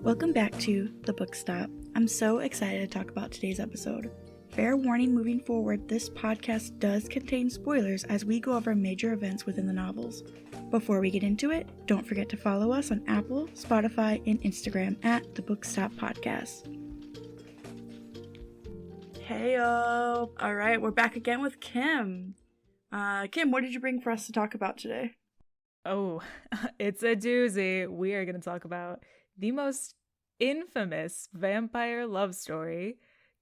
Welcome back to The Book Stop. I'm so excited to talk about today's episode. Fair warning moving forward, this podcast does contain spoilers as we go over major events within the novels. Before we get into it, don't forget to follow us on Apple, Spotify, and Instagram at The Book Stop Podcast. Heyo! Alright, we're back again with Kim. Kim, what did you bring for us to talk about today? Oh, it's a doozy. We are going to talk about the most infamous vampire love story,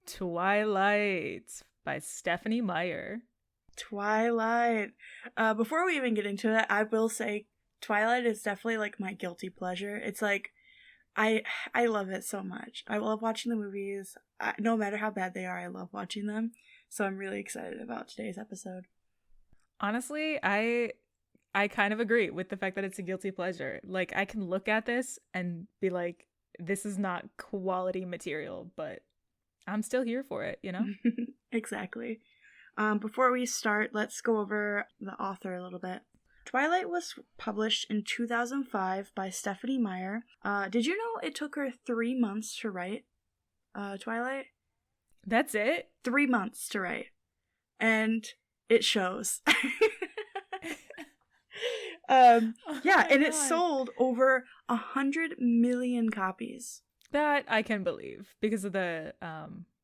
Twilight, by Stephanie Meyer. Twilight. Before we even get into it, I will say Twilight is definitely like my guilty pleasure. It's like, I love it so much. I love watching the movies. No matter how bad they are, I love watching them. So I'm really excited about today's episode. Honestly, I kind of agree with the fact that it's a guilty pleasure. Like, I can look at this and be like, this is not quality material, but I'm still here for it, you know? Exactly. Before we start, let's go over the author a little bit. Twilight was published in 2005 by Stephanie Meyer. Did you know it took her 3 months to write Twilight? That's it? 3 months to write. And it shows. Yeah, and it sold over 100 million copies. That I can believe because of the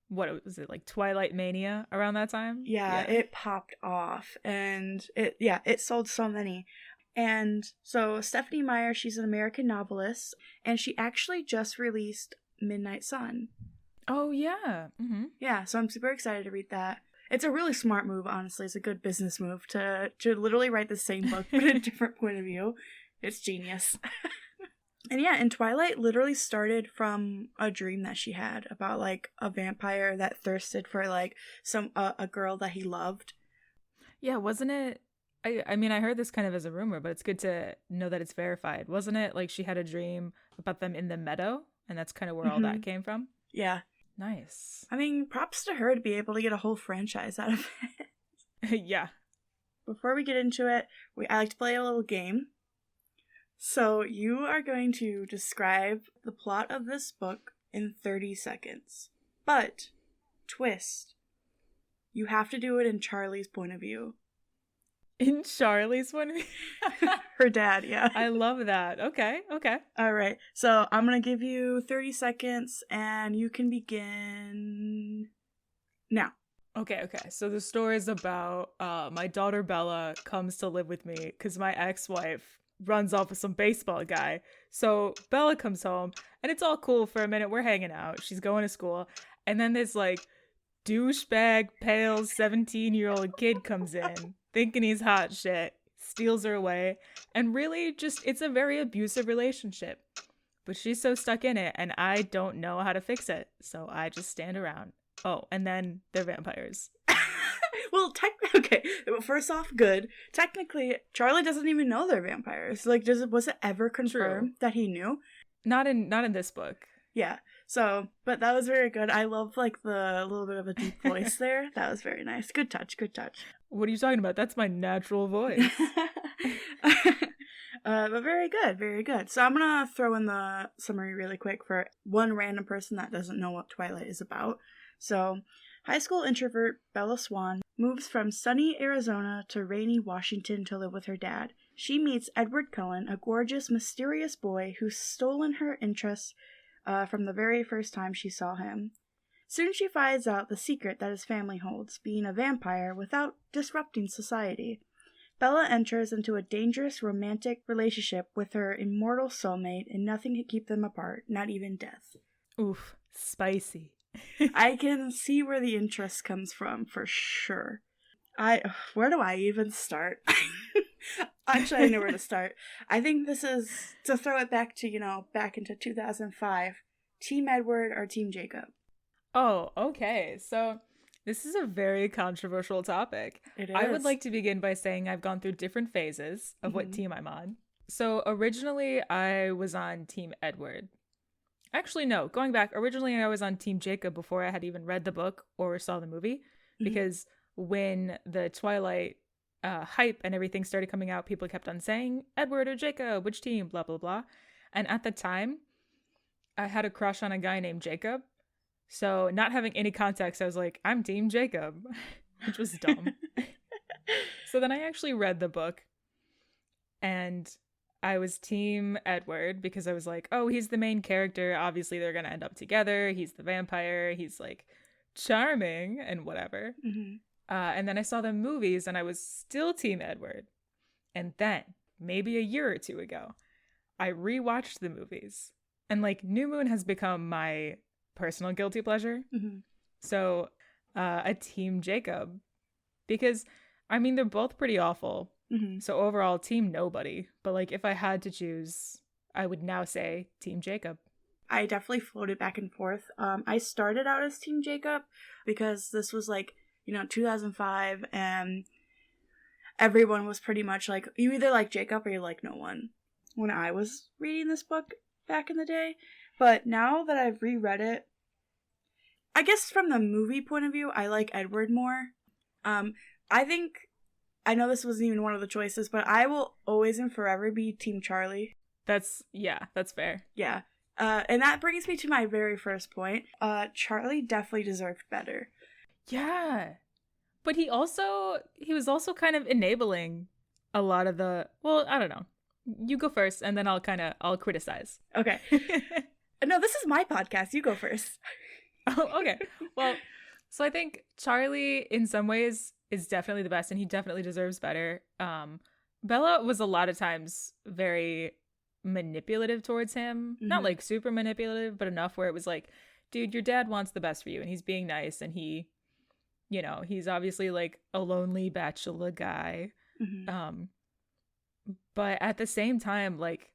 what was it, like Twilight Mania around that time? Yeah, it popped off, and it sold so many. And so Stephanie Meyer, she's an American novelist, and she actually just released Midnight Sun. Oh yeah. Mm-hmm. Yeah, so I'm super excited to read that. It's a really smart move, honestly. It's a good business move to literally write the same book but a different point of view. It's genius. And Twilight literally started from a dream that she had about, like, a vampire that thirsted for, like, a girl that he loved. Yeah, wasn't it? I mean, I heard this kind of as a rumor, but it's good to know that it's verified. Wasn't it like she had a dream about them in the meadow? And that's kind of where all that came from? Yeah. Nice. I mean, props to her to be able to get a whole franchise out of it. Yeah. Before we get into it, I like to play a little game. So you are going to describe the plot of this book in 30 seconds. But, twist, you have to do it in Charlie's point of view. In Charlie's point of view? Her dad, yeah. I love that. Okay. All right. So I'm going to give you 30 seconds and you can begin now. Okay. So the story is about my daughter Bella comes to live with me because my ex-wife runs off with some baseball guy. So Bella comes home and it's all cool for a minute. We're hanging out. She's going to school. And then this like douchebag, pale 17-year-old kid comes in thinking he's hot shit, steals her away, and really just, it's a very abusive relationship. But she's so stuck in it, and I don't know how to fix it, so I just stand around. Oh, and then they're vampires. Well, okay. First off, good. Technically, Charlie doesn't even know they're vampires. Like, was it ever confirmed that he knew? Not in this book. Yeah. So, but that was very good. I love, like, the little bit of a deep voice there. That was very nice. Good touch. What are you talking about? That's my natural voice. But very good. So I'm gonna throw in the summary really quick for one random person that doesn't know what Twilight is about. So, high school introvert Bella Swan moves from sunny Arizona to rainy Washington to live with her dad. She meets Edward Cullen, a gorgeous, mysterious boy who's stolen her interest from the very first time she saw him. Soon she finds out the secret that his family holds, being a vampire without disrupting society. Bella enters into a dangerous romantic relationship with her immortal soulmate, and nothing can keep them apart, not even death. Oof, spicy. I can see where the interest comes from, for sure. Where do I even start? Actually, I know where to start. I think this is, to throw it back to, back into 2005, Team Edward or Team Jacob? Oh, okay. So this is a very controversial topic. It is. I would like to begin by saying I've gone through different phases of what team I'm on. So originally I was on Team Edward. Actually, no, going back, originally I was on Team Jacob before I had even read the book or saw the movie, because when the Twilight hype and everything started coming out, people kept on saying Edward or Jacob, which team, blah, blah, blah. And at the time, I had a crush on a guy named Jacob. So not having any context, I was like, I'm Team Jacob, which was dumb. So then I actually read the book and I was Team Edward because I was like, oh, he's the main character. Obviously, they're going to end up together. He's the vampire. He's like charming and whatever. Mm-hmm. And then I saw the movies and I was still Team Edward. And then, maybe a year or two ago, I rewatched the movies. And like New Moon has become my personal guilty pleasure. Mm-hmm. So a Team Jacob. Because, I mean, they're both pretty awful. Mm-hmm. So overall, Team Nobody. But like if I had to choose, I would now say Team Jacob. I definitely floated back and forth. I started out as Team Jacob because this was like, 2005, and everyone was pretty much like, you either like Jacob or you like no one when I was reading this book back in the day. But now that I've reread it, I guess from the movie point of view, I like Edward more. I know this wasn't even one of the choices, but I will always and forever be Team Charlie. That's fair. Yeah. And that brings me to my very first point. Charlie definitely deserved better. Yeah. But he was also kind of enabling a lot of the, well, I don't know. You go first and then I'll criticize. Okay. No, this is my podcast. You go first. Oh, okay. Well, so I think Charlie in some ways is definitely the best and he definitely deserves better. Bella was a lot of times very manipulative towards him. Mm-hmm. Not like super manipulative, but enough where it was like, dude, your dad wants the best for you and he's being nice and he's obviously like a lonely bachelor guy. Mm-hmm. But at the same time, like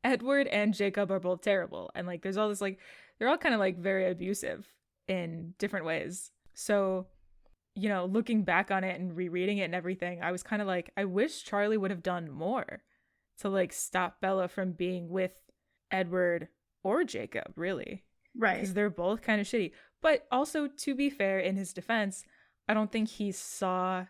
Edward and Jacob are both terrible. And like there's all this like they're all kind of like very abusive in different ways. So, looking back on it and rereading it and everything, I was kind of like, I wish Charlie would have done more to like stop Bella from being with Edward or Jacob, really. Right. Because they're both kind of shitty. But also, to be fair, in his defense, I don't think he saw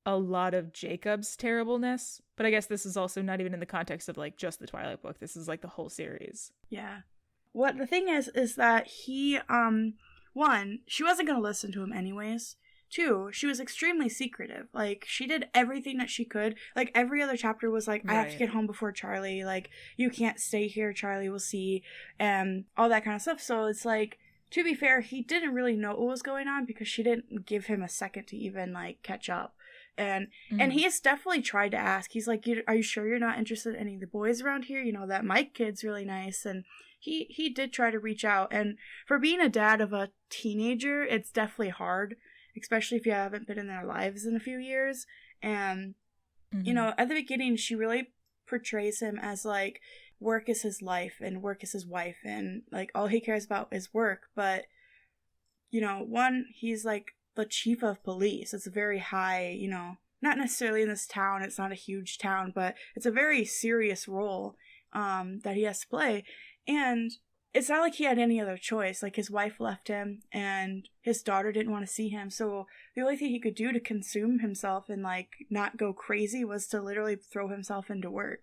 a lot of Jacob's terribleness. But I guess this is also not even in the context of like just the Twilight book. This is like the whole series. Yeah. What the thing is that he, one, she wasn't going to listen to him anyways. Two, she was extremely secretive. Like, she did everything that she could. Like, every other chapter was like, I have to get home before Charlie. Like, you can't stay here. Charlie will see. And all that kind of stuff. So it's like, to be fair, he didn't really know what was going on because she didn't give him a second to even, like, catch up. And he has definitely tried to ask. He's like, are you sure you're not interested in any of the boys around here? That Mike kid's really nice. And he did try to reach out. And for being a dad of a teenager, it's definitely hard, especially if you haven't been in their lives in a few years. And, at the beginning, she really portrays him as, like, work is his life and work is his wife. And, like, all he cares about is work. But, one, he's, like, the chief of police. It's a very high, not necessarily in this town. It's not a huge town, but it's a very serious role that he has to play. And it's not like he had any other choice. Like, his wife left him and his daughter didn't want to see him. So the only thing he could do to consume himself and, like, not go crazy was to literally throw himself into work.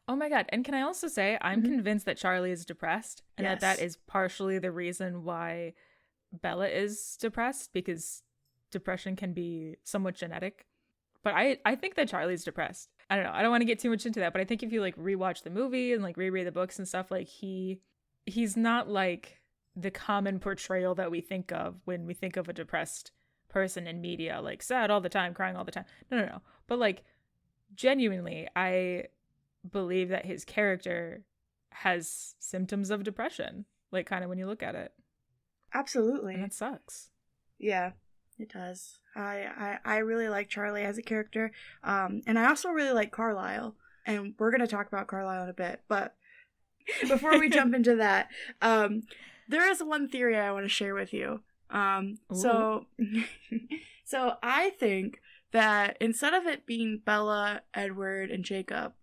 Oh my God. And can I also say, I'm convinced that Charlie is depressed and that is partially the reason why Bella is depressed, because depression can be somewhat genetic. But I think that Charlie's depressed. I don't know. I don't want to get too much into that, but I think if you like rewatch the movie and like reread the books and stuff, like he's not like the common portrayal that we think of when we think of a depressed person in media, like sad all the time, crying all the time. No. But like genuinely, I believe that his character has symptoms of depression, like kind of when you look at it. Absolutely. And it sucks. Yeah. It does. I really like Charlie as a character. And I also really like Carlisle. And we're going to talk about Carlisle in a bit. But before we jump into that, there is one theory I want to share with you. So I think that instead of it being Bella, Edward, and Jacob,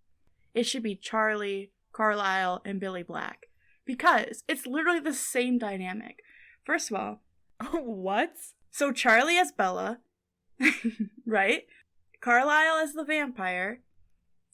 it should be Charlie, Carlisle, and Billy Black. Because it's literally the same dynamic. First of all. What? So Charlie as Bella, right? Carlisle as the vampire,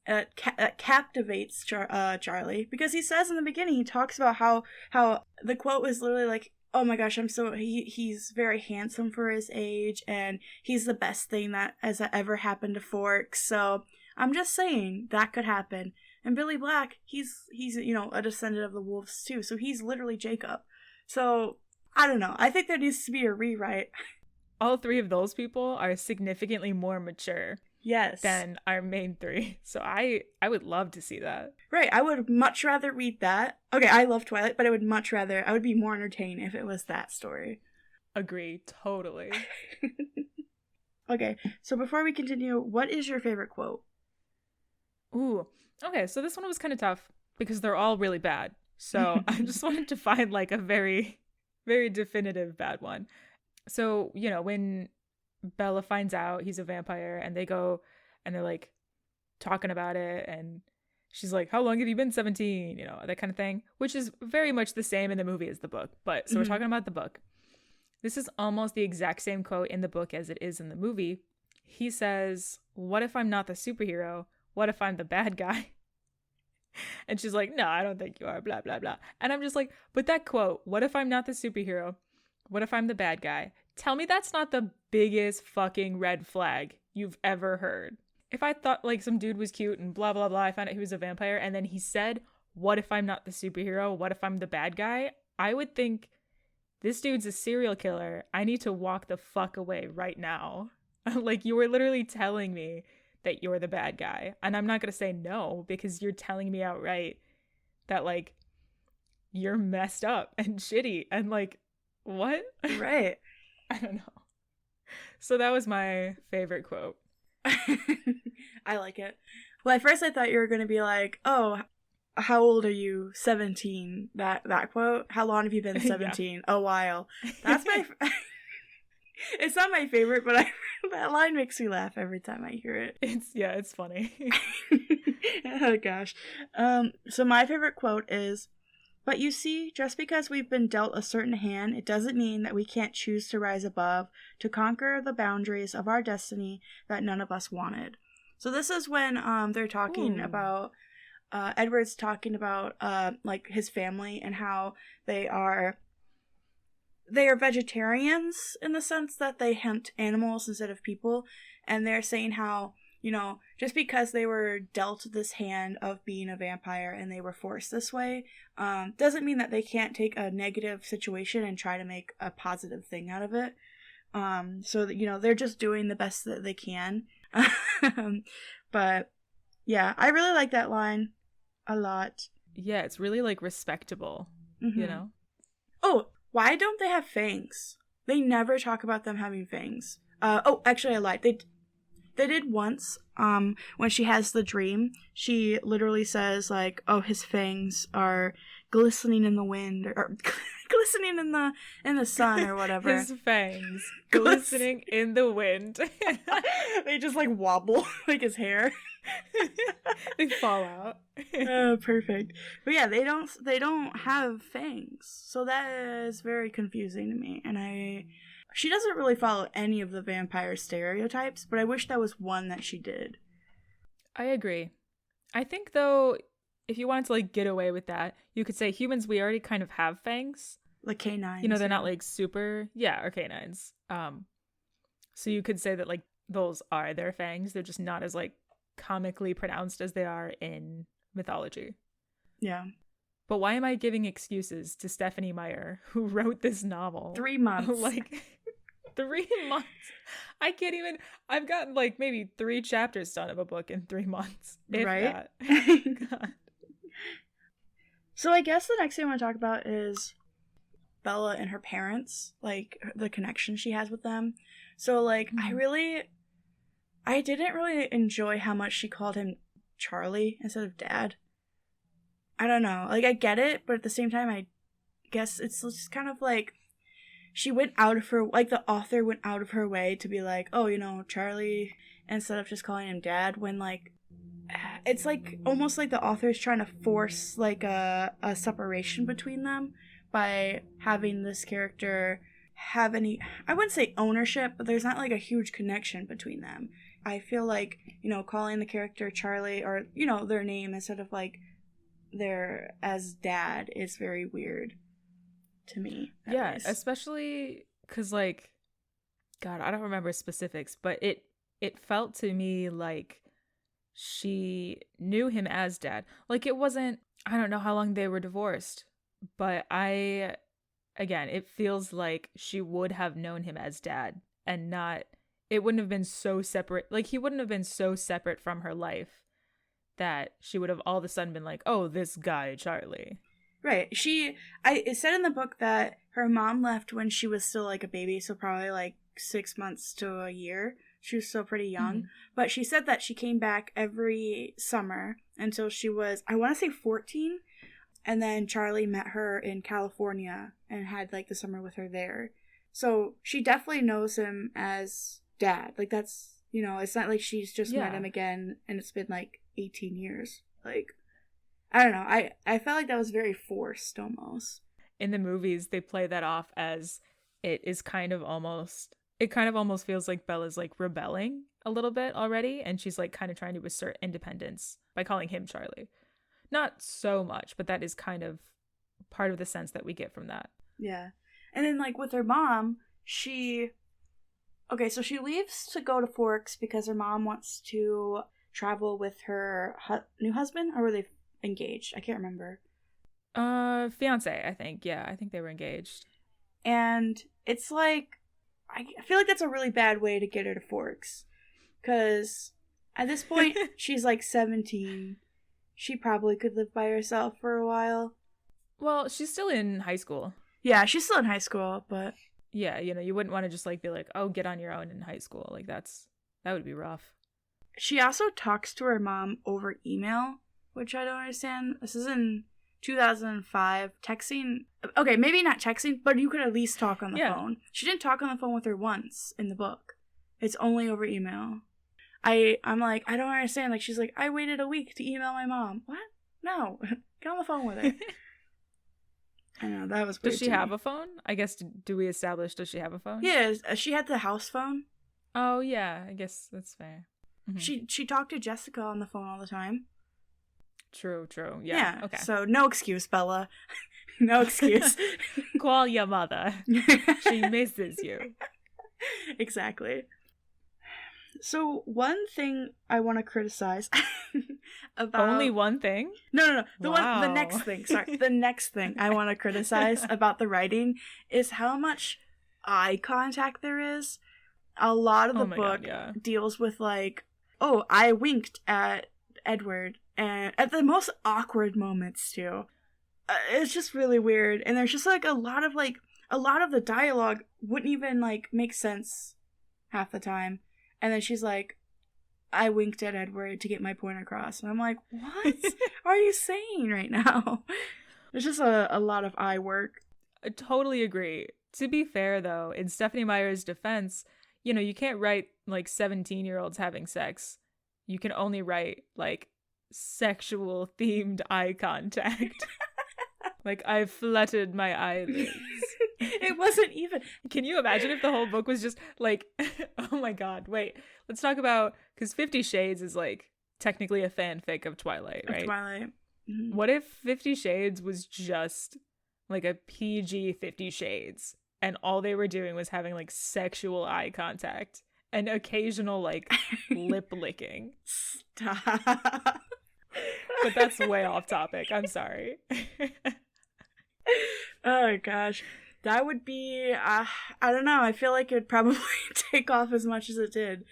captivates Charlie, because he says in the beginning, he talks about how the quote was literally like, oh my gosh, he's very handsome for his age, and he's the best thing that has ever happened to Forks. So I'm just saying that could happen. And Billy Black, he's a descendant of the wolves too, so he's literally Jacob. So I don't know. I think there needs to be a rewrite. All three of those people are significantly more mature. Yes. Than our main three. So I would love to see that. Right. I would much rather read that. Okay, I love Twilight, but I would be more entertained if it was that story. Agree. Totally. Okay, so before we continue, what is your favorite quote? Ooh. Okay, so this one was kind of tough because they're all really bad. So I just wanted to find like a very, very definitive bad one. So, when Bella finds out he's a vampire, and they go and they're like talking about it, and she's like, how long have you been 17, that kind of thing, which is very much the same in the movie as the book. But so we're talking about the book. This is almost the exact same quote in the book as it is in the movie. He says, what if I'm not the superhero? What if I'm the bad guy? And she's like, no, I don't think you are, blah blah blah. And I'm just like, but that quote, what if I'm not the superhero? What if I'm the bad guy? Tell me that's not the biggest fucking red flag you've ever heard. If I thought like some dude was cute and blah, blah, blah, I found out he was a vampire, and then he said, what if I'm not the superhero? What if I'm the bad guy? I would think, this dude's a serial killer. I need to walk the fuck away right now. Like, you were literally telling me that you're the bad guy. And I'm not going to say no, because you're telling me outright that, like, you're messed up and shitty. And, like, what? Right. I don't know. So that was my favorite quote. I like it. Well, at first I thought you were going to be like, oh, how old are you? 17. That quote. How long have you been 17? Yeah. A while. That's my... It's not my favorite, but that line makes me laugh every time I hear it. It's funny. Oh, gosh. So my favorite quote is, but you see, just because we've been dealt a certain hand, it doesn't mean that we can't choose to rise above, to conquer the boundaries of our destiny that none of us wanted. So this is when they're talking about, Edward's talking about like his family and how they are vegetarians in the sense that they hunt animals instead of people, and they're saying how, just because they were dealt this hand of being a vampire and they were forced this way, doesn't mean that they can't take a negative situation and try to make a positive thing out of it. So that, they're just doing the best that they can. But yeah, I really like that line a lot. Yeah, it's really like respectable, Oh, why don't they have fangs? They never talk about them having fangs. Actually I lied. They did once, when she has the dream, she literally says, like, oh, his fangs are glistening in the wind, or glistening in the sun, or whatever. His fangs glistening in the wind. They just, like, wobble, like his hair. They fall out. Oh, perfect. But yeah, they don't have fangs, so that is very confusing to me, and she doesn't really follow any of the vampire stereotypes, but I wish that was one that she did. I agree. I think, though, if you wanted to, like, get away with that, you could say humans, we already kind of have fangs. Like canines. They're not, like, super... Yeah, or canines. So you could say that, like, those are their fangs. They're just not as, like, comically pronounced as they are in mythology. Yeah. But why am I giving excuses to Stephanie Meyer, who wrote this novel? 3 months. Like... 3 months. I can't even. I've gotten like maybe 3 chapters done of a book in 3 months. If right? That. God. So I guess the next thing I want to talk about is Bella and her parents, like the connection she has with them. So like I didn't really enjoy how much she called him Charlie instead of Dad. I don't know. Like I get it, but at the same time I guess it's just kind of like she went out of her, like the author went out of her way to be like, oh, Charlie, instead of just calling him Dad, when like, it's like almost like the author's trying to force like a separation between them by having this character have I wouldn't say ownership, but there's not like a huge connection between them. I feel like, calling the character Charlie or, their name instead of like their as dad is very weird to me. Yeah, least. especially because like, God, I don't remember specifics, but it felt to me like she knew him as dad. Like it wasn't, I don't know how long they were divorced, but again, it feels like she would have known him as dad and not, it wouldn't have been so separate. Like he wouldn't have been so separate from her life that she would have all of a sudden been like, oh, this guy, Charlie. Right. It said in the book that her mom left when she was still like a baby, so probably like 6 months to a year. She was still pretty young. Mm-hmm. But she said that she came back every summer until she was, I want to say 14. And then Charlie met her in California and had like the summer with her there. So she definitely knows him as dad. Like that's, it's not like she's just met him again and it's been like 18 years. Like, I don't know. I felt like that was very forced almost. In the movies, they play that off as it kind of almost feels like Bella's like rebelling a little bit already. And she's like kind of trying to assert independence by calling him Charlie. Not so much, but that is kind of part of the sense that we get from that. Yeah. And then like with her mom, so she leaves to go to Forks because her mom wants to travel with her new husband, or were they engaged? I can't remember. Fiance, I think. Yeah, I think they were engaged. And it's like, I feel like that's a really bad way to get her to Forks. Because at this point, she's like 17. She probably could live by herself for a while. Well, she's still in high school. Yeah, she's still in high school, but... Yeah, you wouldn't want to just like be like, oh, get on your own in high school. Like that would be rough. She also talks to her mom over email, which I don't understand. This is in 2005. Texting... Okay, maybe not texting, but you could at least talk on the phone. She didn't talk on the phone with her once in the book. It's only over email. I'm like, I don't understand. Like, she's like, I waited a week to email my mom. What? No. Get on the phone with her. I know, that was weird. Does she have a phone? I guess, do we establish, does she have a phone? Yeah, she had the house phone. Oh, yeah, I guess that's fair. Mm-hmm. She talked to Jessica on the phone all the time. True. Yeah, okay. So, no excuse, Bella. No excuse. Call your mother. She misses you. Exactly. So one thing I want to criticize about... Only one thing? No. The next thing. Sorry. The next thing I want to criticize about the writing is how much eye contact there is. A lot of the book deals with like, oh, I winked at Edward, and at the most awkward moments too. It's just really weird, and there's just like a lot of the dialogue wouldn't even like make sense half the time. And then she's like, I winked at Edward to get my point across. And I'm like, what are you saying right now? There's just a lot of eye work. I totally agree. To be fair, though, in Stephenie Meyer's defense, you can't write like 17-year-olds having sex. You can only write like sexual themed eye contact. Like, I fluttered my eyelids. It wasn't even... Can you imagine if the whole book was just like... Oh my god, wait. Let's talk about... Because 50 Shades is like technically a fanfic of Twilight, right? Twilight. Mm-hmm. What if 50 Shades was just like a PG 50 Shades and all they were doing was having like sexual eye contact and occasional like lip licking? Stop. But that's way off topic. I'm sorry. Oh gosh, that would be I don't know, I feel like it'd probably take off as much as it did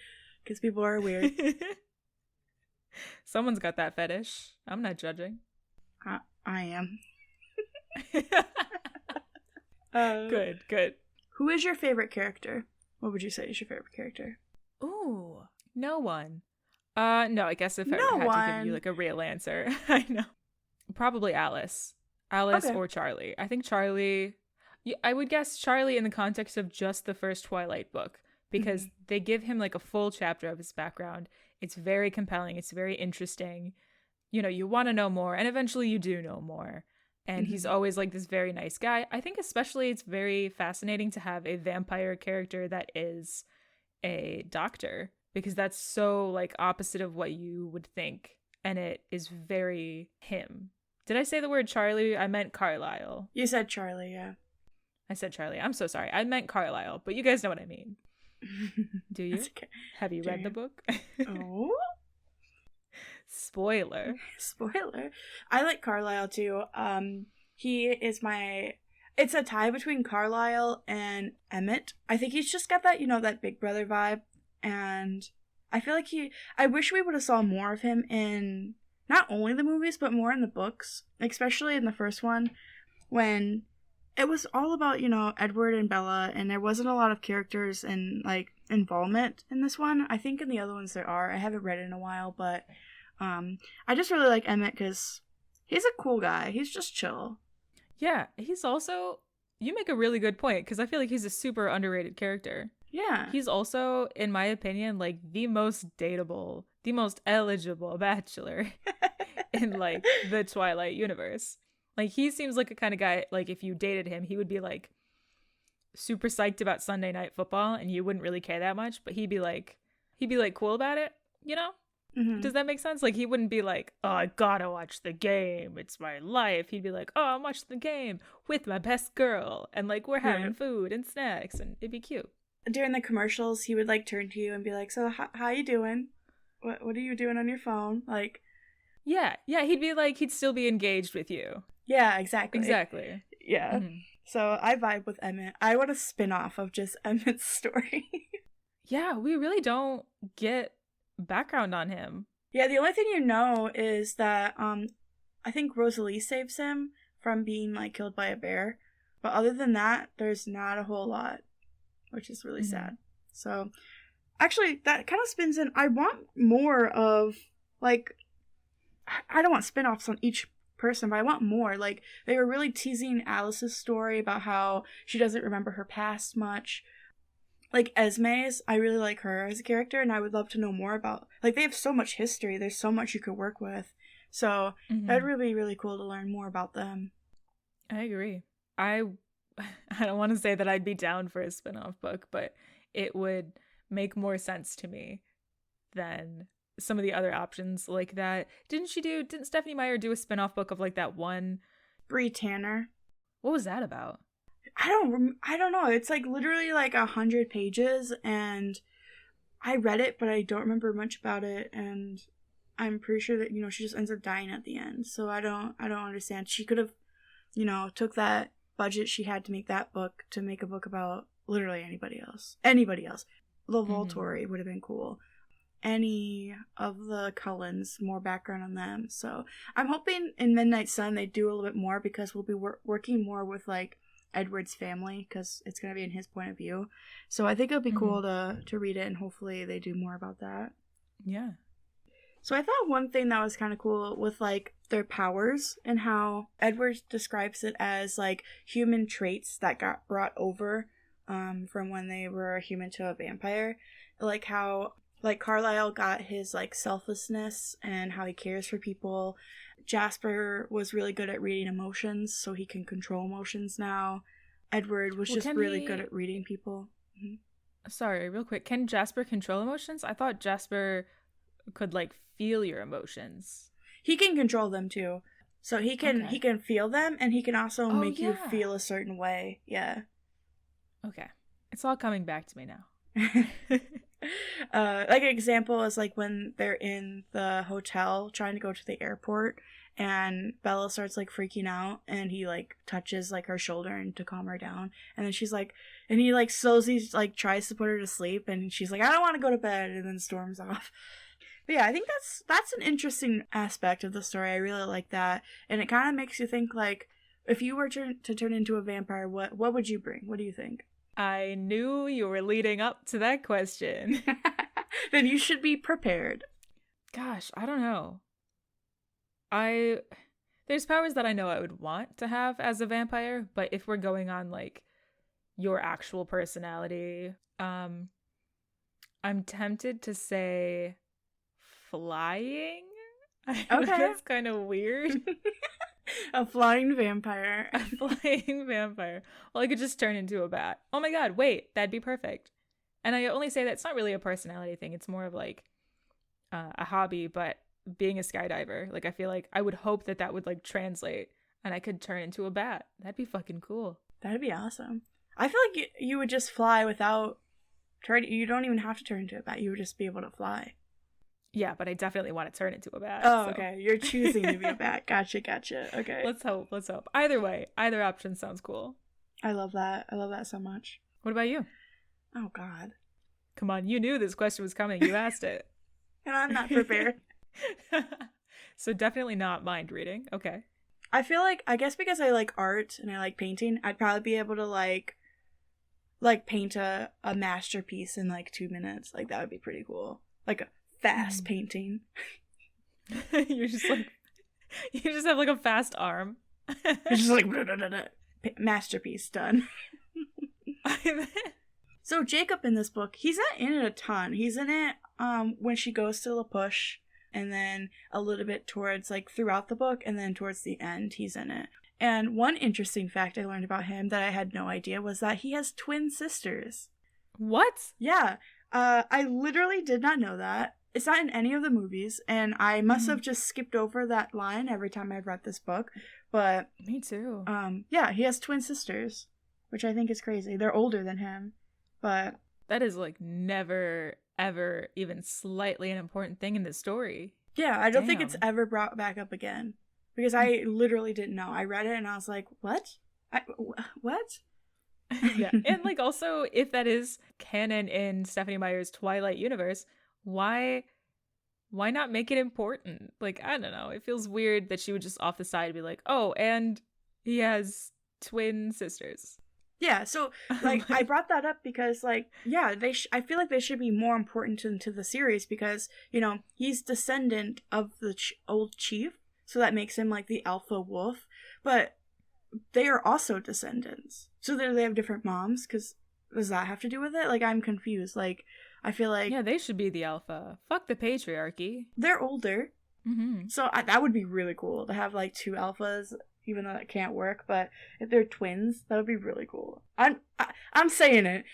because people are weird. Someone's got that fetish. I'm not judging. I am. Good. Who is your favorite character? What would you say is your favorite character? Ooh, no one. No, I guess if I had to give you like a real answer, I know. Probably Alice. Okay. Or Charlie. I think Charlie... I would guess Charlie in the context of just the first Twilight book, because they give him like a full chapter of his background. It's very compelling. It's very interesting. You want to know more, and eventually you do know more. And he's always like this very nice guy. I think especially it's very fascinating to have a vampire character that is a doctor. because that's so like opposite of what you would think, and it is very him. Did I say the word Charlie? I meant Carlisle. You said Charlie, yeah. I said Charlie. I'm so sorry. I meant Carlisle, but you guys know what I mean. Do you? Okay. Have you read the book? Oh. Spoiler. Spoiler. I like Carlisle too. He is it's a tie between Carlisle and Emmett. I think he's just got that, that big brother vibe. And I feel like I wish we would have saw more of him in not only the movies, but more in the books, especially in the first one, when it was all about, Edward and Bella, and there wasn't a lot of characters and, like, involvement in this one. I think in the other ones there are. I haven't read it in a while, but I just really like Emmett because he's a cool guy. He's just chill. Yeah, he's also, you make a really good point, because I feel like he's a super underrated character. Yeah. He's also, in my opinion, like, the most dateable, the most eligible bachelor in, like, the Twilight universe. Like, he seems like a kind of guy, like, if you dated him, he would be, like, super psyched about Sunday Night Football, and you wouldn't really care that much, but he'd be, like, cool about it, you know? Mm-hmm. Does that make sense? Like, he wouldn't be like, oh, I gotta watch the game, it's my life. He'd be like, oh, I'm watching the game with my best girl, and, like, we're having food and snacks, and it'd be cute. During the commercials, he would, like, turn to you and be like, so how you doing? What are you doing on your phone? Like, yeah, he'd be like, he'd still be engaged with you. Yeah, exactly. Yeah. Mm-hmm. So I vibe with Emmett. I want a spin-off of just Emmett's story. Yeah, we really don't get background on him. Yeah, the only thing is that I think Rosalie saves him from being, like, killed by a bear. But other than that, there's not a whole lot, which is really sad. So actually, that kind of spins in. I want more of, like, I don't want spin-offs on each person, but I want more. Like, they were really teasing Alice's story about how she doesn't remember her past much. Like, Esme's, I really like her as a character, and I would love to know more about, like, they have so much history, there's so much you could work with. So that'd really be really cool to learn more about them. I agree. I don't want to say that I'd be down for a spin-off book, but it would make more sense to me than some of the other options like that. Didn't Stephanie Meyer do a spin-off book of, like, that one? Bree Tanner. What was that about? I don't know. It's, like, literally, like, 100 pages, and I read it, but I don't remember much about it, and I'm pretty sure that, she just ends up dying at the end. So I don't understand. She could have, took that budget she had to make that book to make a book about literally anybody else. The Volturi would have been cool. Any of the Cullens, more background on them. So I'm hoping in Midnight Sun they do a little bit more, because we'll be working more with, like, Edward's family, because it's going to be in his point of view. So I think it'll be cool to read it, and hopefully they do more about that. Yeah. So I thought one thing that was kind of cool with, like, their powers, and how Edward describes it as, like, human traits that got brought over from when they were a human to a vampire. Like how, like, Carlisle got his, like, selflessness and how he cares for people. Jasper was really good at reading emotions, so he can control emotions now. Edward was just really good at reading people. Mm-hmm. Sorry, real quick. Can Jasper control emotions? I thought Jasper could, like, feel your emotions. He can control them too. So he can feel them, and he can also make you feel a certain way. Yeah. Okay. It's all coming back to me now. Like, an example is, like, when they're in the hotel trying to go to the airport, and Bella starts, like, freaking out, and he, like, touches, like, her shoulder and to calm her down, and then she's like, and he, like, slowly, like, tries to put her to sleep, and she's like, I don't want to go to bed, and then storms off. But yeah, I think that's an interesting aspect of the story. I really like that, and it kind of makes you think, like, if you were to turn into a vampire, what would you bring? What do you think? I knew you were leading up to that question. Then you should be prepared. Gosh, I don't know. There's powers that I know I would want to have as a vampire, but if we're going on, like, your actual personality, I'm tempted to say flying. Okay. That's kind of weird. A flying vampire. A flying vampire. Well, I could just turn into a bat. Oh my god, wait, that'd be perfect. And I only say that it's not really a personality thing. It's more of like a hobby, but being a skydiver, like I feel like I would hope that that would like translate and I could turn into a bat. That'd be fucking cool. That'd be awesome. I feel like you would just fly without turning. You don't even have to turn into a bat. You would just be able to fly. Yeah, but I definitely want to turn into a bat. Oh, so. okay. You're choosing to be a bat. Gotcha. Okay. Let's hope. Either way, either option sounds cool. I love that. I love that so much. What about you? Oh, God. Come on, you knew this question was coming. You asked it. And I'm not prepared. So definitely not mind reading. Okay. I feel like, I guess because I like art and I like painting, I'd probably be able to like paint a masterpiece in like 2 minutes. Like that would be pretty cool. Like a fast painting. You just have like a fast arm. It's just like masterpiece done. So Jacob in this book, he's not in it a ton. He's in it when she goes to La Push, and then a little bit towards like throughout the book, and then towards the end he's in it. And one interesting fact I learned about him that I had no idea was that he has twin sisters. What? Yeah. I literally did not know that. It's not in any of the movies, and I must have just skipped over that line every time I've read this book. But me too. Yeah, he has twin sisters, which I think is crazy. They're older than him, but that is like never ever even slightly an important thing in the story. Yeah, I don't think it's ever brought back up again because I literally didn't know. I read it and I was like, "What? What?" Yeah, and like also if that is canon in Stephenie Meyer's Twilight universe, why not make it important? Like, I don't know. It feels weird that she would just off the side be like, "Oh, and he has twin sisters." Yeah, so like I brought that up because like yeah, I feel like they should be more important to the series because, you know, he's descendant of the old chief, so that makes him like the alpha wolf, but they are also descendants. So they have different moms, cuz does that have to do with it? Like I'm confused. Like I feel like yeah, they should be the alpha. Fuck the patriarchy. They're older. So that would be really cool to have like two alphas, even though that can't work. But if they're twins, that would be really cool. I'm saying it.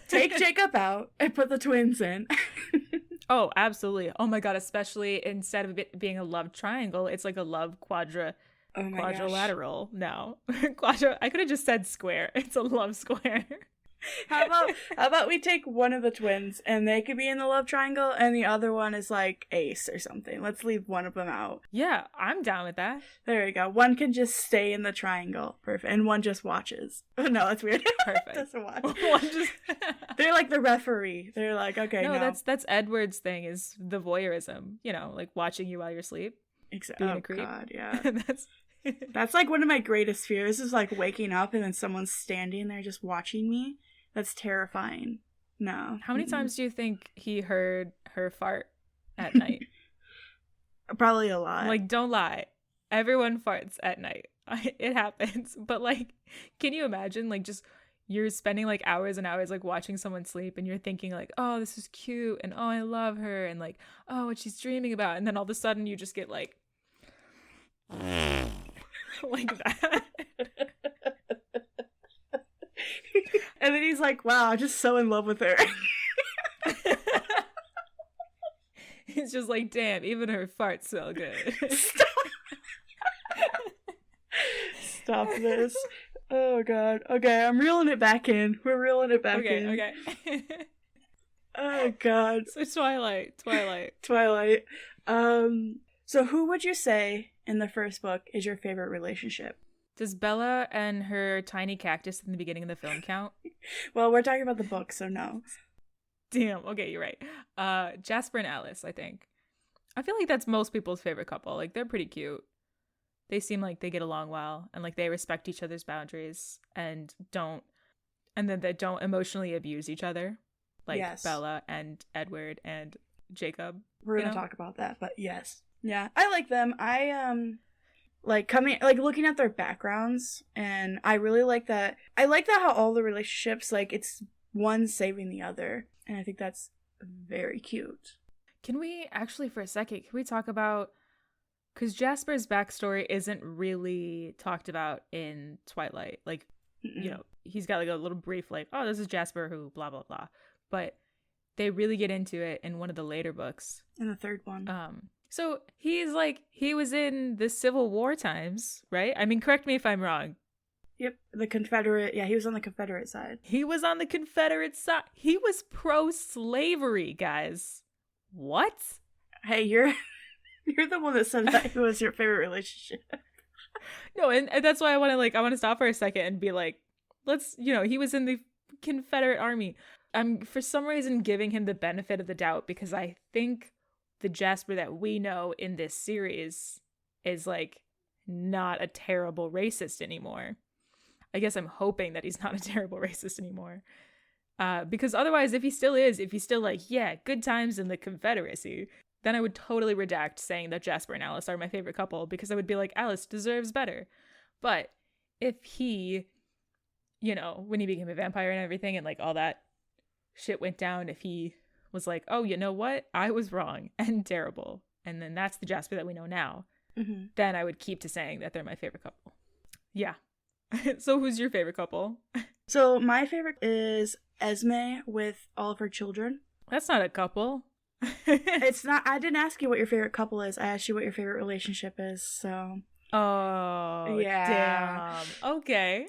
Take Jacob out and put the twins in. Oh, absolutely. Oh my god, especially instead of it being a love triangle, it's like a love quadrilateral now. I could have just said square. It's a love square. How about we take one of the twins and they could be in the love triangle and the other one is like Ace or something. Let's leave one of them out. Yeah, I'm down with that. There you go. One can just stay in the triangle. Perfect. And one just watches. Oh, no, that's weird. Perfect. Doesn't watch. One just They're like the referee. They're like, okay, no. That's Edward's thing is the voyeurism, you know, like watching you while you're asleep. Exactly. Oh, God, yeah. That's That's like one of my greatest fears is like waking up and then someone's standing there just watching me. That's terrifying. No. How many times do you think he heard her fart at night? Probably a lot. Like, don't lie. Everyone farts at night. It happens. But like, can you imagine like just you're spending like hours and hours like watching someone sleep and you're thinking like, oh, this is cute and oh, I love her and like, oh, what she's dreaming about. And then all of a sudden you just get like like that. And then he's like, wow, I'm just so in love with her. He's just like, damn, even her farts smell good. Stop this. Oh, God. Okay, I'm reeling it back in. We're reeling it back in. Okay. Oh, God. So Twilight. So who would you say in the first book is your favorite relationship? Does Bella and her tiny cactus in the beginning of the film count? Well, we're talking about the book, so no. Damn, okay, you're right. Jasper and Alice, I think. I feel like that's most people's favorite couple. Like, they're pretty cute. They seem like they get along well, and like they respect each other's boundaries and then they don't emotionally abuse each other. Like yes. Bella and Edward and Jacob. We're gonna talk about that, but yes. Yeah, I like them. I looking at their backgrounds, and I really like that. I like that how all the relationships, like, it's one saving the other, and I think that's very cute. Can we actually, for a second, can we talk about, because Jasper's backstory isn't really talked about in Twilight. Like, you know, he's got like a little brief like, oh, this is Jasper who blah blah blah, but they really get into it in one of the later books, in the third one. So he's like, he was in the Civil War times, right? I mean, correct me if I'm wrong. Yep, the Confederate. Yeah, he was on the Confederate side. He was on the Confederate side. He was pro-slavery, guys. What? Hey, you're the one that said that was your favorite relationship. No, and that's why I want to stop for a second and be like, let's, you know, he was in the Confederate Army. I'm for some reason giving him the benefit of the doubt because I think the Jasper that we know in this series is like not a terrible racist anymore. I guess I'm hoping that he's not a terrible racist anymore. Because otherwise, if he's still like, yeah, good times in the Confederacy, then I would totally redact saying that Jasper and Alice are my favorite couple because I would be like, Alice deserves better. But if he, you know, when he became a vampire and everything and like all that shit went down, if he was like, oh, you know what? I was wrong and terrible. And then that's the Jasper that we know now. Mm-hmm. Then I would keep to saying that they're my favorite couple. Yeah. So who's your favorite couple? So my favorite is Esme with all of her children. That's not a couple. It's not. I didn't ask you what your favorite couple is. I asked you what your favorite relationship is. So. Oh, yeah. Damn. Okay.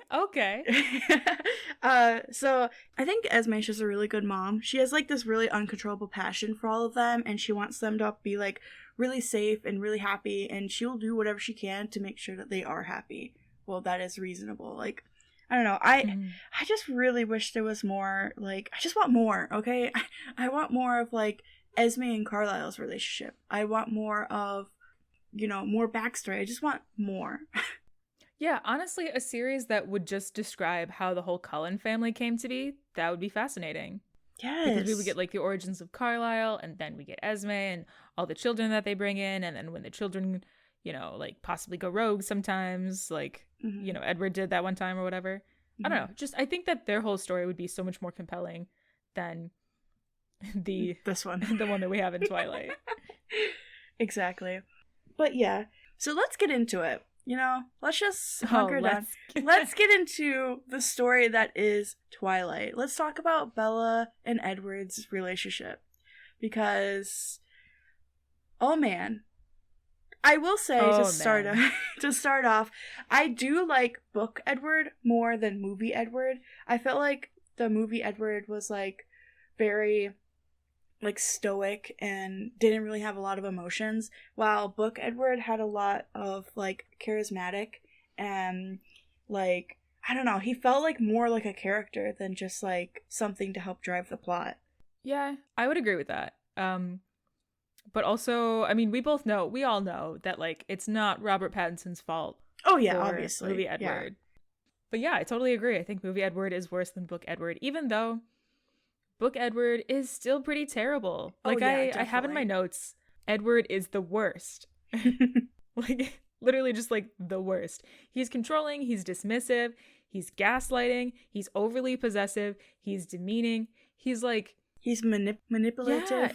So I think Esme's just a really good mom. She has like this really uncontrollable passion for all of them, and she wants them to be like really safe and really happy, and she'll do whatever she can to make sure that they are happy. Well, that is reasonable. Like, I don't know. I just really wish there was more. Like, I just want more. Okay, I want more of like Esme and Carlisle's relationship. I want more of, you know, more backstory. I just want more. Yeah, honestly, a series that would just describe how the whole Cullen family came to be, that would be fascinating. Yes. Because we would get like the origins of Carlisle, and then we get Esme and all the children that they bring in, and then when the children, you know, like possibly go rogue sometimes, like, you know, Edward did that one time or whatever. I don't know. Just, I think that their whole story would be so much more compelling than this one. The one that we have in Twilight. Exactly. But yeah, so let's get into it. You know, let's just hunker down. Let's get into the story that is Twilight. Let's talk about Bella and Edward's relationship. Because, oh man, I will say to start off, I do like book Edward more than movie Edward. I felt like the movie Edward was like very like stoic and didn't really have a lot of emotions, while book Edward had a lot of like charismatic and like, I don't know, he felt like more like a character than just like something to help drive the plot. Yeah, I would agree with that. But also, I mean, we all know that like it's not Robert Pattinson's fault. Oh yeah, obviously. Movie Edward. Yeah. But yeah, I totally agree. I think movie Edward is worse than book Edward, even though book Edward is still pretty terrible. Like, I have in my notes, Edward is the worst. Like, literally just like the worst. He's controlling, he's dismissive, he's gaslighting, he's overly possessive, he's demeaning, he's like... He's manipulative. Yeah,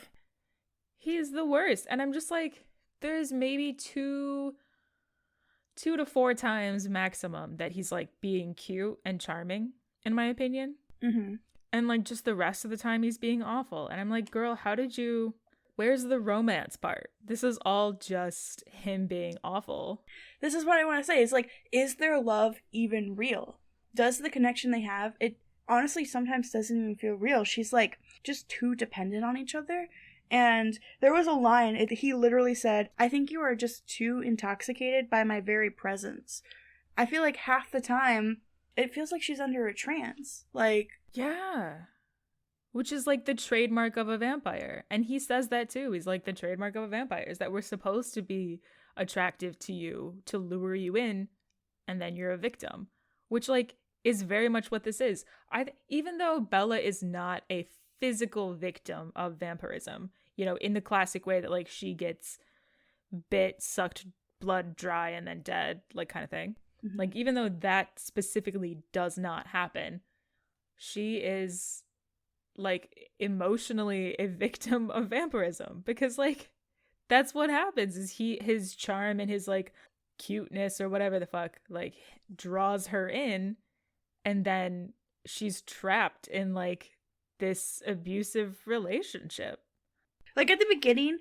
he's the worst. And I'm just like, there's maybe 2 to 4 times maximum that he's like being cute and charming, in my opinion. Mm-hmm. And like just the rest of the time he's being awful. And I'm like, girl, where's the romance part? This is all just him being awful. This is what I want to say. It's like, is their love even real? Does the connection they have, it honestly sometimes doesn't even feel real. She's like just too dependent on each other. And there was a line, he literally said, I think you are just too intoxicated by my very presence. I feel like half the time, it feels like she's under a trance. Like... Yeah. Which is like the trademark of a vampire. And he says that too. He's like, the trademark of a vampire is that we're supposed to be attractive to you, to lure you in, and then you're a victim. Which like is very much what this is. Even though Bella is not a physical victim of vampirism, you know, in the classic way that like she gets bit, sucked blood dry, and then dead, like kind of thing. Mm-hmm. Like, even though that specifically does not happen, she is like emotionally a victim of vampirism, because like that's what happens is his charm and his like cuteness or whatever the fuck like draws her in, and then she's trapped in like this abusive relationship. Like at the beginning,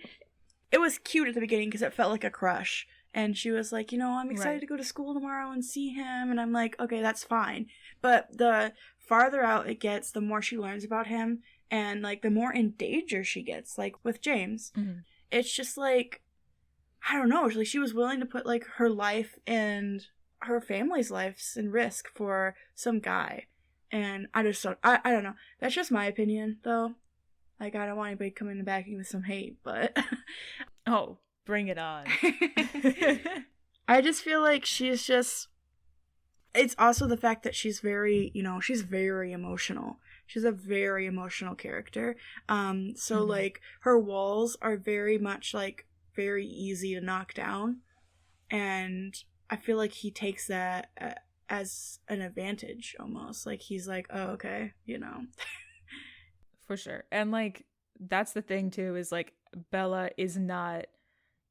it was cute at the beginning because it felt like a crush. And she was like, I'm excited to go to school tomorrow and see him. And I'm like, okay, that's fine. But the farther out it gets, the more she learns about him. And like the more in danger she gets, like with James. Mm-hmm. It's just like, I don't know. Like she was willing to put like her life and her family's lives in risk for some guy. And I just don't, I don't know. That's just my opinion, though. Like, I don't want anybody coming and backing with some hate, but... Oh, bring it on. I just feel like she's just... It's also the fact that she's very, she's very emotional. She's a very emotional character. So, like, her walls are very much, like, very easy to knock down. And I feel like he takes that as an advantage, almost. Like, he's like, oh, okay, For sure. And like that's the thing too, is like Bella is not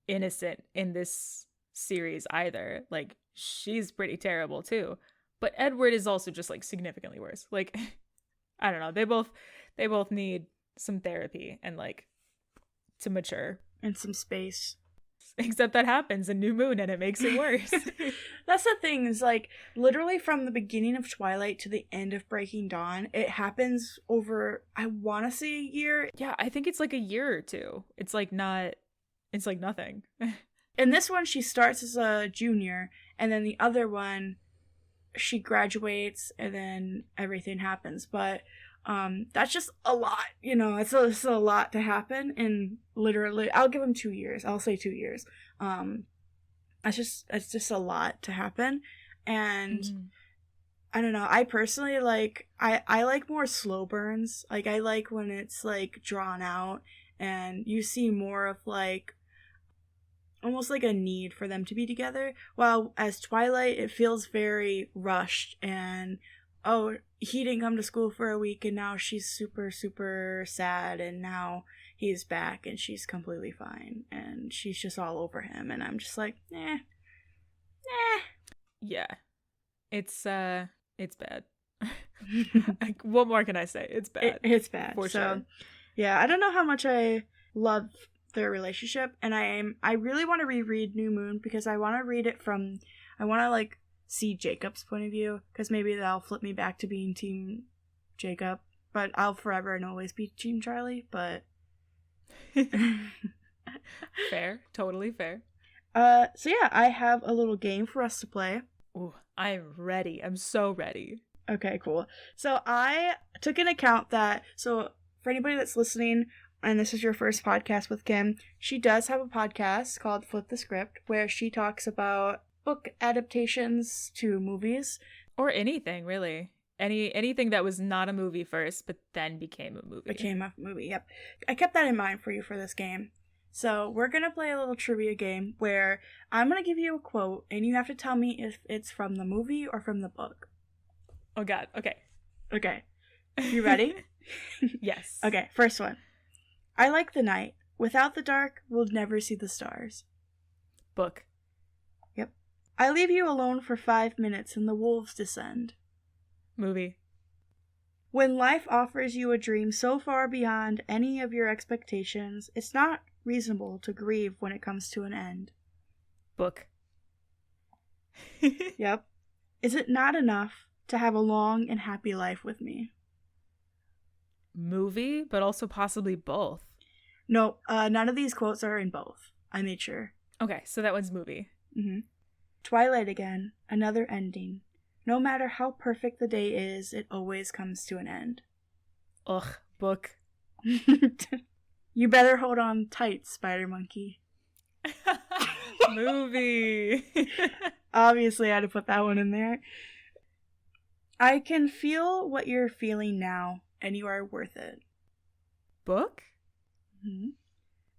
innocent in this series either. Like she's pretty terrible too. But Edward is also just like significantly worse. Like I don't know. They both need some therapy and like to mature. And some space. Except that happens in New Moon and it makes it worse. That's the thing, is like literally from the beginning of Twilight to the end of Breaking Dawn, it happens over, I want to say, a year. Yeah, I think it's like a year or two. It's like nothing. In this one, she starts as a junior, and then the other one, she graduates, and then everything happens. But that's just a lot, it's a lot to happen in literally, I'll give him 2 years. I'll say 2 years. It's just a lot to happen. And I don't know, I personally like, I like more slow burns. Like I like when it's like drawn out and you see more of like almost like a need for them to be together. While as Twilight, it feels very rushed and, oh, he didn't come to school for a week and now she's super, super sad and now he's back and she's completely fine and she's just all over him and I'm just like, eh. Yeah. It's bad. Like, what more can I say? It's bad. It's bad. For sure. Yeah, I don't know how much I love their relationship and I really want to reread New Moon because I want to read it from, I want to like see Jacob's point of view because maybe that'll flip me back to being Team Jacob, but I'll forever and always be Team Charlie. But Fair, totally fair. So yeah, I have a little game for us to play. Ooh, I'm ready. I'm so ready. Okay, cool. So I took into account that, so for anybody that's listening and this is your first podcast with Kim, she does have a podcast called Flip the Script where she talks about book adaptations to movies. Or anything, really. Anything that was not a movie first, but then became a movie. Became a movie, yep. I kept that in mind for you for this game. So we're going to play a little trivia game where I'm going to give you a quote, and you have to tell me if it's from the movie or from the book. Oh, God. Okay. Okay. You ready? Yes. Okay, first one. I like the night. Without the dark, we'll never see the stars. Book. Yep. I leave you alone for 5 minutes and the wolves descend. Movie. When life offers you a dream so far beyond any of your expectations, it's not reasonable to grieve when it comes to an end. Book. Yep. Is it not enough to have a long and happy life with me? Movie, but also possibly both. No, none of these quotes are in both. I made sure. Okay, so that one's movie. Mm-hmm. Twilight again, another ending. No matter how perfect the day is, it always comes to an end. Ugh, book. You better hold on tight, Spider Monkey. Movie. Obviously, I had to put that one in there. I can feel what you're feeling now, and you are worth it. Book? Mm-hmm.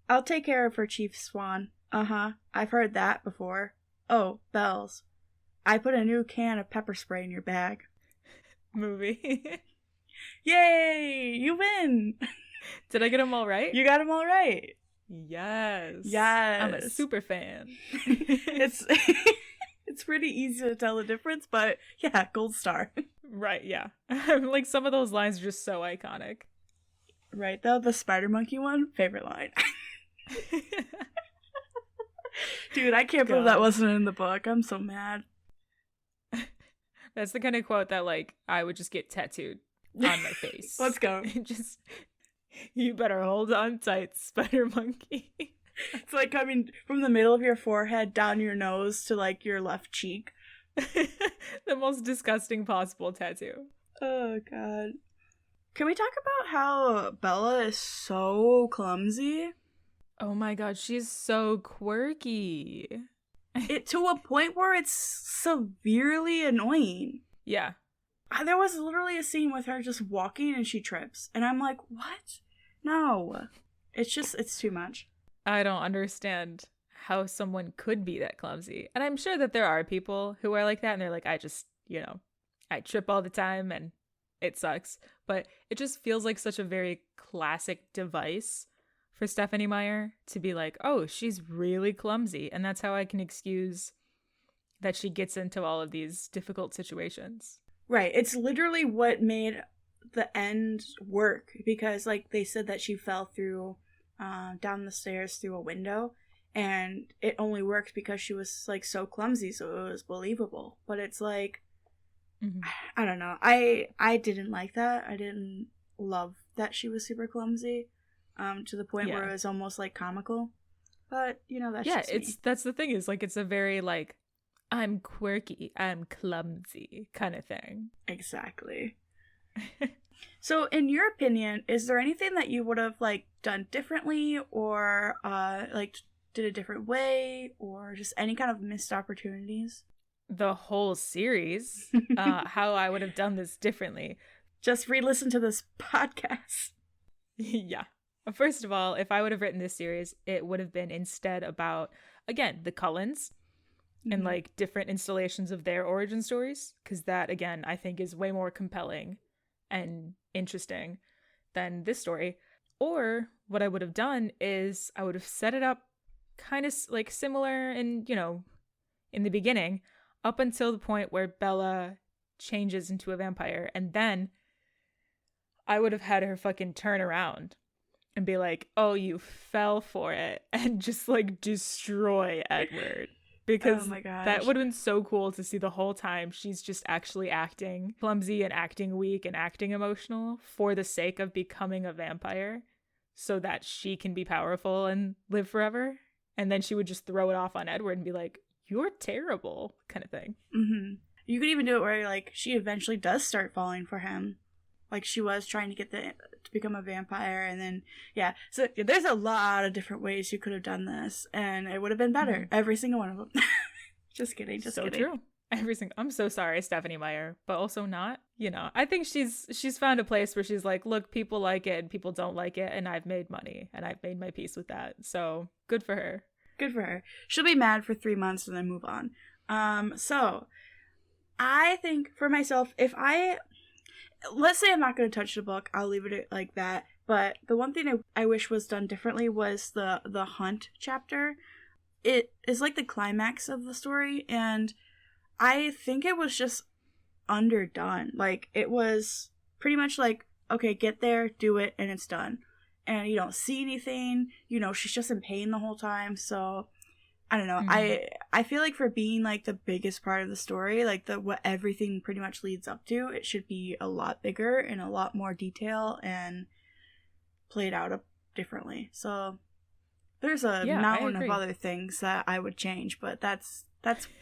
I'll take care of her, Chief Swan. Uh-huh, I've heard that before. Oh, bells. I put a new can of pepper spray in your bag. Movie. Yay! You win! Did I get them all right? You got them all right. Yes. Yes. I'm a super fan. It's pretty easy to tell the difference, but yeah, gold star. Right, yeah. Like some of those lines are just so iconic. Right, the spider monkey one, favorite line. Dude, I can't believe that wasn't in the book. I'm so mad. That's the kind of quote that, like, I would just get tattooed on my face. Let's go. Just, you better hold on tight, spider monkey. It's like coming from the middle of your forehead down your nose to, like, your left cheek. The most disgusting possible tattoo. Oh, God. Can we talk about how Bella is so clumsy? Oh my god, she's so quirky. It to a point where it's severely annoying. Yeah. There was literally a scene with her just walking and she trips. And I'm like, what? No. It's too much. I don't understand how someone could be that clumsy. And I'm sure that there are people who are like that and they're like, I just, I trip all the time and it sucks. But it just feels like such a very classic device for Stephenie Meyer to be like, oh, she's really clumsy. And that's how I can excuse that she gets into all of these difficult situations. Right. It's literally what made the end work because, like, they said that she fell through down the stairs through a window and it only worked because she was, like, so clumsy, so it was believable. But it's like, I don't know. I didn't like that. I didn't love that she was super clumsy. To the point where it was almost like comical, but that's just me. That's the thing is like it's a very like I'm quirky, I'm clumsy kind of thing. Exactly. So, in your opinion, is there anything that you would have like done differently, or like did a different way, or just any kind of missed opportunities? The whole series, how I would have done this differently. Just re-listen to this podcast. Yeah. First of all, if I would have written this series, it would have been instead about, again, the Cullens and like different installations of their origin stories. Because that, again, I think is way more compelling and interesting than this story. Or what I would have done is I would have set it up kind of like similar in, in the beginning up until the point where Bella changes into a vampire. And then I would have had her fucking turn around and be like, oh, you fell for it, and just like destroy Edward. Because that would have been so cool to see the whole time she's just actually acting clumsy and acting weak and acting emotional for the sake of becoming a vampire so that she can be powerful and live forever. And then she would just throw it off on Edward and be like, you're terrible, kind of thing. You could even do it where like she eventually does start falling for him. Like she was trying to become a vampire, and then so there's a lot of different ways you could have done this, and it would have been better. Every single one of them. Just kidding. So true. I'm so sorry, Stephenie Meyer, but also not. I think she's found a place where she's like, look, people like it and people don't like it, and I've made money and I've made my peace with that. So good for her. Good for her. She'll be mad for 3 months and then move on. So I think for myself, let's say I'm not going to touch the book, I'll leave it like that. But the one thing I wish was done differently was the hunt chapter. It is like the climax of the story, and I think it was just underdone. Like, it was pretty much like, okay, get there, do it, and it's done. And you don't see anything. She's just in pain the whole time, so I don't know. I feel like for being like the biggest part of the story, like what everything pretty much leads up to, it should be a lot bigger and a lot more detail and played out differently. So there's a mountain of other things that I would change, but that's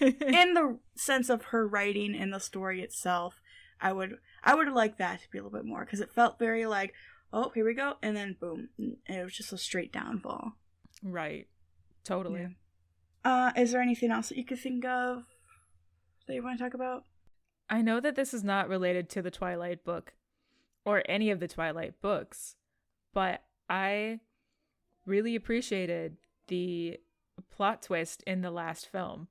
in the sense of her writing and the story itself. I would like that to be a little bit more because it felt very like, oh, here we go, and then boom, and it was just a straight downfall. Right. Totally. Yeah. Is there anything else that you could think of that you want to talk about? I know that this is not related to the Twilight book or any of the Twilight books, but I really appreciated the plot twist in the last film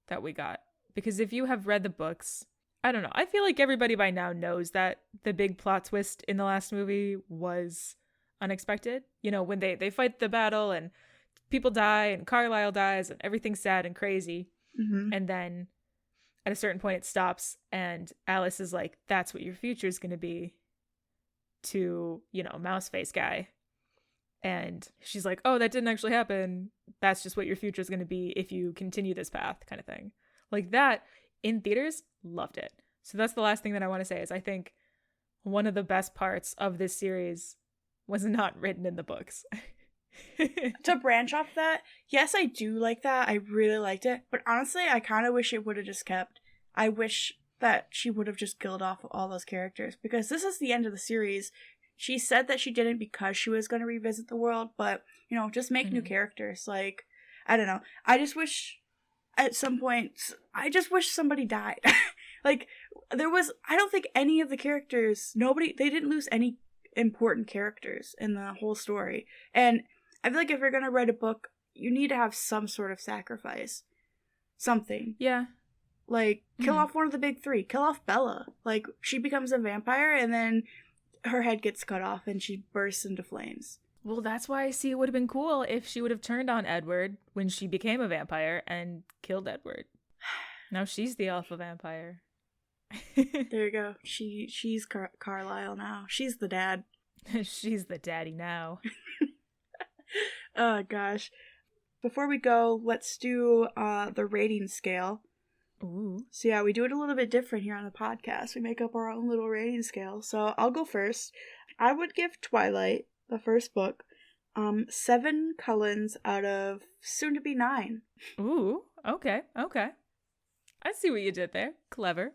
that we got. Because if you have read the books, I don't know, I feel like everybody by now knows that the big plot twist in the last movie was unexpected. When they fight the battle and people die and Carlisle dies and everything's sad and crazy. And then at a certain point it stops, and Alice is like, that's what your future is going to be, to, mouse face guy. And she's like, oh, that didn't actually happen. That's just what your future is going to be if you continue this path, kind of thing. Like that, in theaters, loved it. So that's the last thing that I want to say is I think one of the best parts of this series was not written in the books. To branch off that, yes, I do like that. I really liked it. But honestly, I kind of wish it would have just kept. I wish that she would have just killed off all those characters, because this is the end of the series. She said that she didn't because she was going to revisit the world, but, just make new characters. Like, I don't know. I just wish at some point, I just wish somebody died. Like, I don't think any of the characters, they didn't lose any important characters in the whole story. And I feel like if you're going to write a book, you need to have some sort of sacrifice. Something. Yeah. Like, kill off one of the big three. Kill off Bella. Like, she becomes a vampire and then her head gets cut off and she bursts into flames. Well, that's why I see it would have been cool if she would have turned on Edward when she became a vampire and killed Edward. Now she's the alpha vampire. There you go. She's Carlisle now. She's the dad. She's the daddy now. Oh, gosh. Before we go, let's do the rating scale. Ooh. So yeah, we do it a little bit different here on the podcast. We make up our own little rating scale. So I'll go first. I would give Twilight, the first book, 7 Cullens out of soon to be 9. Ooh, okay. I see what you did there. Clever.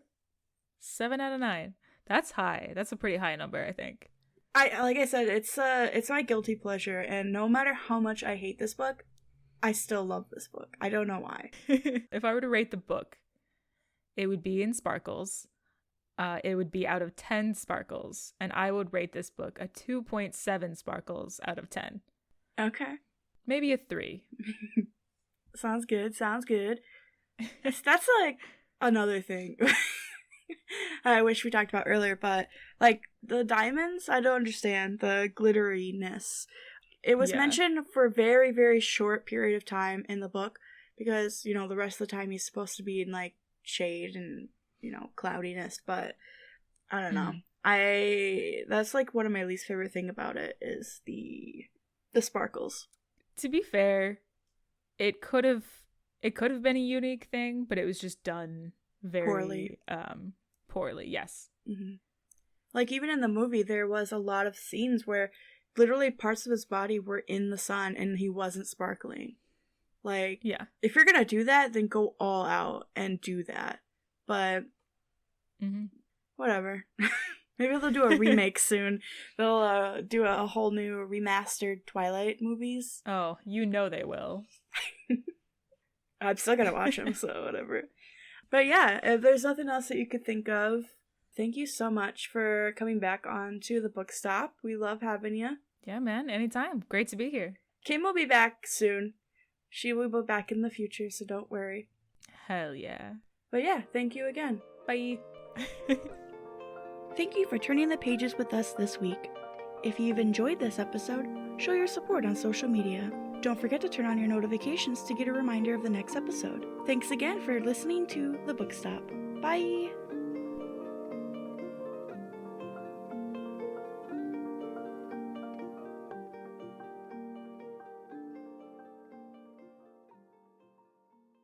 7 out of 9. That's high. That's a pretty high number, I think. Like I said, it's my guilty pleasure, and no matter how much I hate this book, I still love this book. I don't know why. If I were to rate the book, it would be in sparkles. It would be out of 10 sparkles, and I would rate this book a 2.7 sparkles out of 10. Okay. Maybe a 3. Sounds good. That's like another thing I wish we talked about earlier, but like the diamonds, I don't understand the glitteriness. It was mentioned for a very, very short period of time in the book because, the rest of the time he's supposed to be in like shade and, cloudiness, but I don't know. That's like one of my least favorite thing about it is the sparkles. To be fair, it could have been a unique thing, but it was just done very poorly. Yes. Mm-hmm. Like even in the movie, there was a lot of scenes where literally parts of his body were in the sun and he wasn't sparkling. Like, yeah, if you're gonna do that, then go all out and do that. But whatever. Maybe they'll do a remake soon. They'll do a whole new remastered Twilight movies. Oh, they will. I'm still gonna watch them, so whatever. But yeah, if there's nothing else that you could think of, thank you so much for coming back on to the Book Stop. We love having you. Yeah, man, anytime. Great to be here. Kim will be back soon. She will be back in the future, so don't worry. Hell yeah. But yeah, thank you again. Bye. Thank you for turning the pages with us this week. If you've enjoyed this episode, show your support on social media. Don't forget to turn on your notifications to get a reminder of the next episode. Thanks again for listening to The Book Stop. Bye!